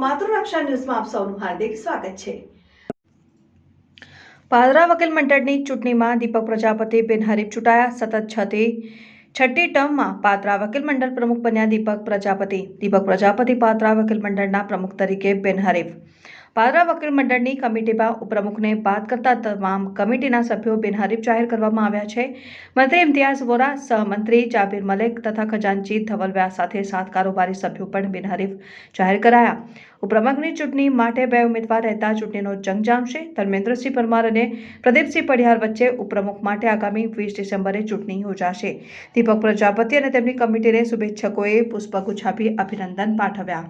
માતૃરક્ષા ન્યૂઝમાં આપ સૌનું હાર્દિક સ્વાગત છે। પાદરા વકીલ મંડળની ચૂંટણીમાં દીપક પ્રજાપતિ બિનહરીફ ચૂંટાયા। સતત છઠ્ઠી ટર્મમાં પાદરા વકીલ મંડળ પ્રમુખ બન્યા દીપક પ્રજાપતિ પાદરા વકીલ મંડળના પ્રમુખ તરીકે બિનહરીફ। પાદરા વકીલ મંડળની કમિટીમાં ઉપપ્રમુખને બાદ કરતા તમામ કમિટીના સભ્યો બિનહરીફ જાહેર કરવામાં આવ્યા છે। મંત્રી ઇમ્તિયાઝ વોરા, સહમંત્રી જાબીર મલેક તથા ખજાનચી ધવલ વ્યાસ સાથે 7 કારોબારી સભ્યો પણ બિનહરીફ જાહેર કરાયા। ઉપપ્રમુખની ચૂંટણી માટે 2 ઉમેદવાર રહેતા ચૂંટણીનો જંગ જામશે। ધર્મેન્દ્રસિંહ પરમાર અને પ્રદીપસિંહ પઢિયાર વચ્ચે ઉપપ્રમુખ માટે આગામી 20 ડિસેમ્બરે ચૂંટણી યોજાશે। દીપક પ્રજાપતિ અને તેમની કમિટીને શુભેચ્છકોએ પુષ્પગુચ્છ આપી અભિનંદન પાઠવ્યા।